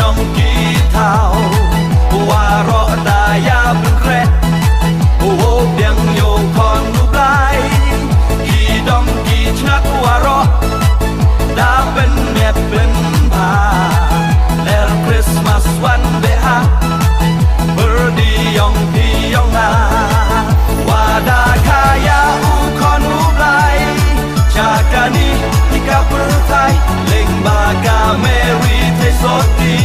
นองกีเท้าว่ารอตายาเป็นแคร์โอ้เดียงโยคอนรูปลายกีดองกีชักว่ารอดาเป็นเมียเป็นพาแล้วคริสต์มาสวันเบฮาเบอร์ดียองพียองนาว่าดาคายาอูคอนรูปลายจากการนี้ที่กับเบอร์ไทยเล่งบากาเมรีเทสตี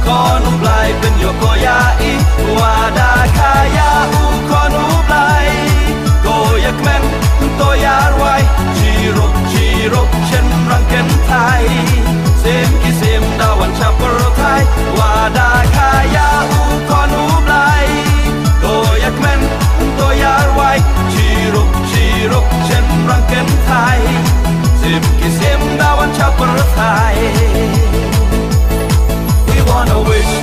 คอนรูปลายเป็นโยโกยาอีว่าดาคายาอูคอนรูปลายโกยักแมนตัวยาไว้จีรกเช่นรังเก็นไทยเซมกิเซมดาวันชาปรไทยว่าดาคายาอูคอนรูปลายโกยักแมนตัวยาไว้จีรกเช่นรังเก็นไทยเซมกิเซมดาวันชาปรไทยWe wanna wish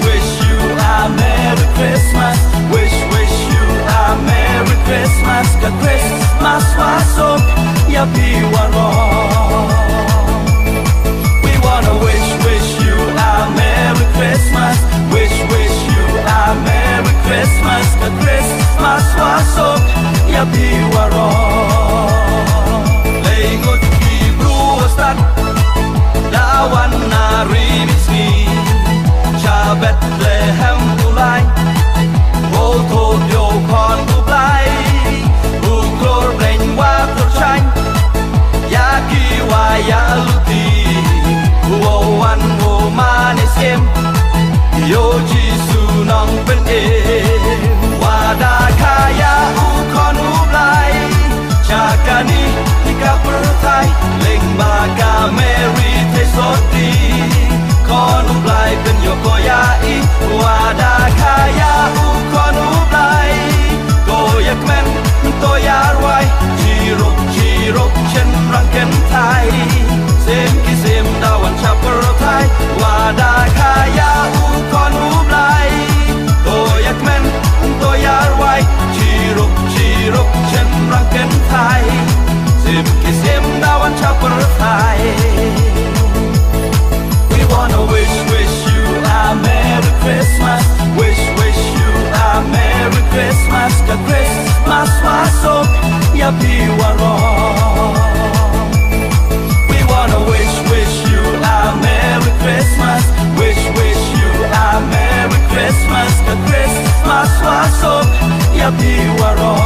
you a Merry Christmas. Wish you a Merry Christmas. กับ Christmas ว่าสุขอย่าพี่ว่ารอ We wanna wish you a Merry Christmas. Wish you a Merry Christmas. กับ Christmas ว่าสุขอย่าพี่ว่ารอเลยงดที่บรูสตัดดาวันนารีมิสนีชาเบตเลแฮมตุไลโอโทโยคอนตุไลบูโกลเร่งว่าตุชัยยากีวายาลุตีโอวันโอมาเนเซมโยจิสุนองเป็นเอวาดาคายาอูคอนอุไลจากการนี้ที่กับประไทยเล่งบากาเมรีเทสตีคอนอุไลเป็นโยโกยาอีวาดาคายาอูคอนอุไลโกยักแมนตัวยาไว้จีรกเช่นรังเก็นไทยเซมกิเซมดาวันชาปรไทยวาดาคายาอูคอนอุไลโกยักแมนตัวยาไว้จีรกเช่นรังเก็นไทยเซมกิเซมดาวันชาปรไทยWe wanna wish you a Merry Christmas. Wish you a Merry Christmas. กับ Christmas ว่าสุขอย่าพี่ว่ารอ We wanna wish you a Merry Christmas. Wish you a Merry Christmas. กับ Christmas ว่าสุขอย่าพี่ว่ารอ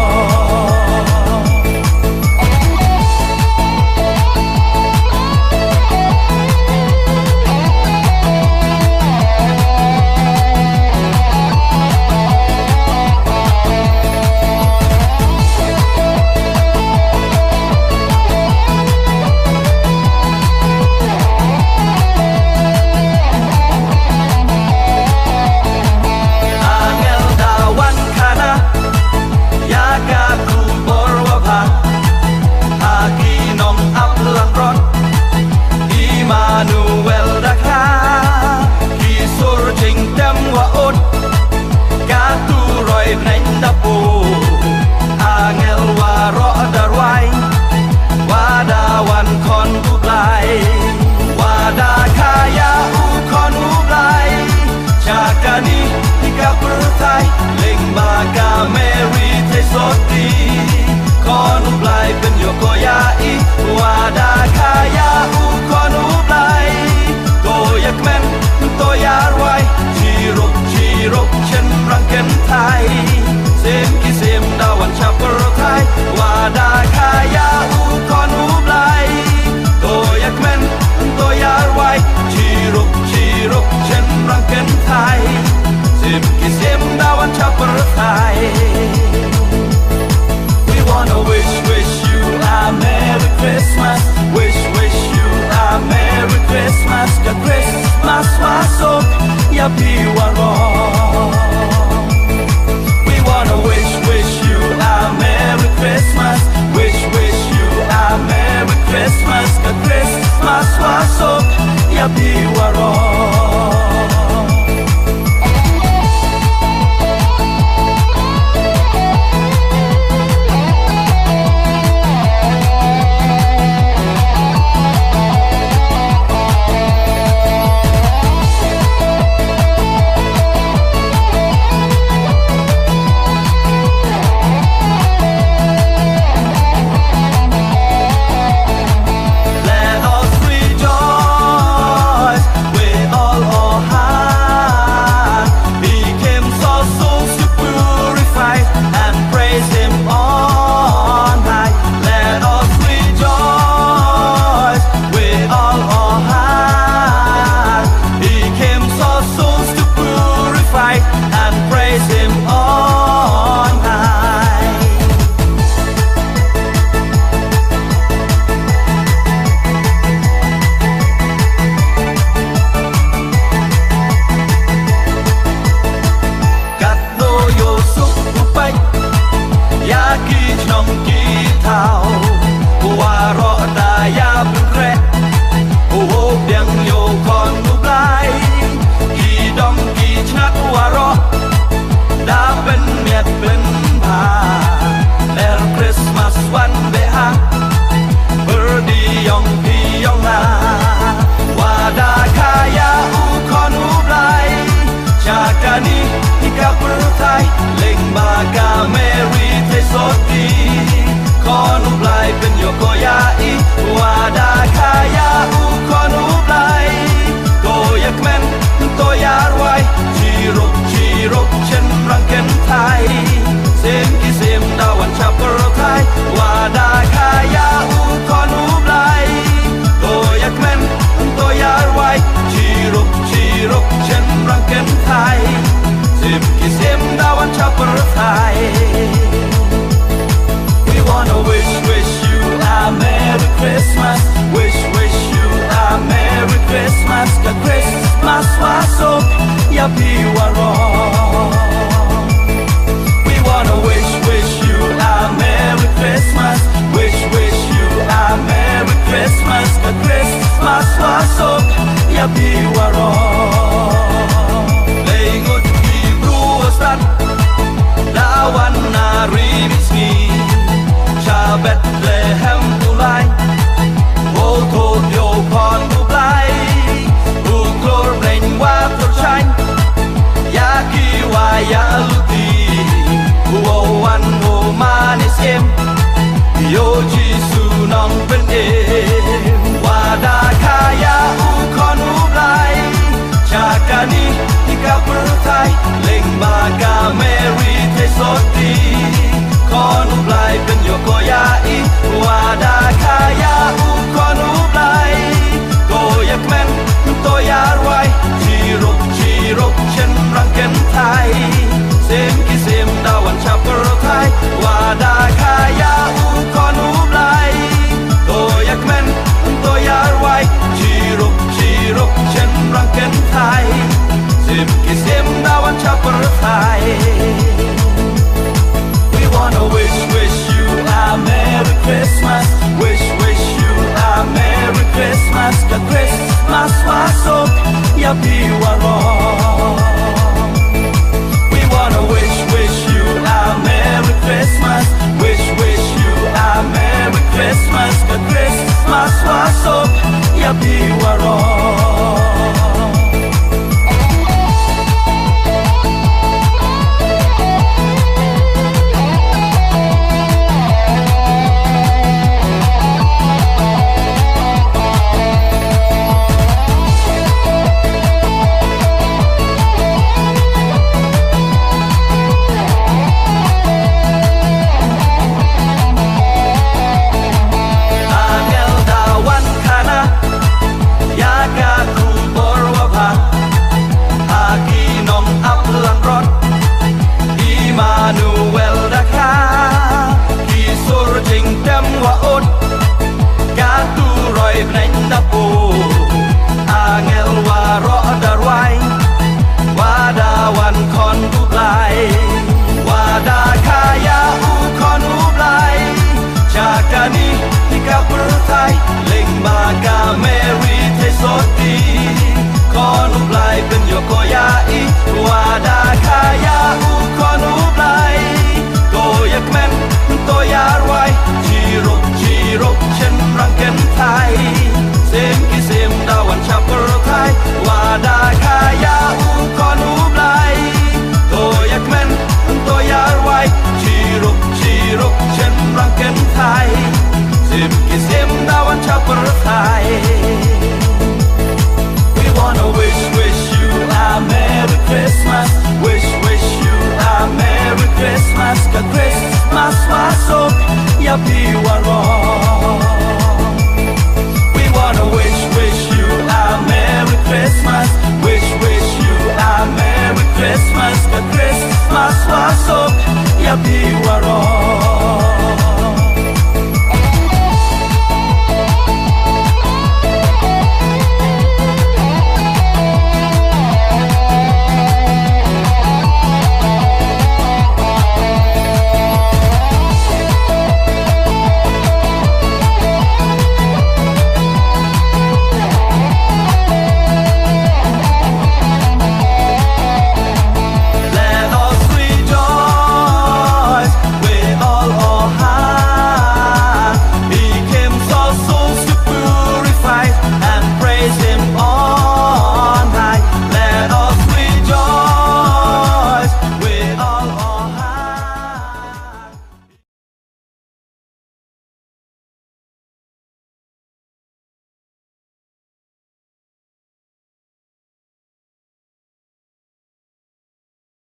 เซมกิเซมดาวันชาปรไทยวาดาคายาอูคอนอุไลโตยักแมนโตยาไว้จีรกเช่นรังเก็นไทยเซมกิเซมดาวันชาปรไทย We wanna wish you a Merry Christmas. Wish you a Merry Christmas. กับ Christmas ว่าสุขอย่าพี่ว่ารอWe wanna wish you a Merry Christmas. Wish you a Merry Christmas. กับ Christmas ว่าสุขอย่าพี่ว่ารอ rangken thai sim kisim dawan chapar thai. We wanna wish you a Merry Christmas. Wish you a Merry Christmas. Ka Christmas wasok ya piwarong. We wanna wish you a Merry Christmas. Wish you a Merry Christmas. Ka Christmas wasok ya piwarong. Lengut di bruastan lawan nari bisni. Cha Bethlehem tulai ô thô điều con tu lai u glor rain wa to shine ya ki wa ya luti o wan o manis em yo jisu nong ben e wa da kaya u con u lai cha kani ni ka per thai leng ba ka Mary te soti con u lai ben yo ko ya i wa da kaya u con u lai ko yak men to ya roi chi rok chen rang ken thai sem ki sem da wan cha per thai wa da kaya u con u lai ko yak men to ya roi chi rok chen rang ken thai sem ki sem da wan cha per thai. We wanna wish you a Merry Christmas. Wish you a Merry Christmas. Ka Christmas wasok ya piwarong. We wanna wish you a Merry Christmas. Wish you a Merry Christmas. Ka Christmas wasok ya piwarong.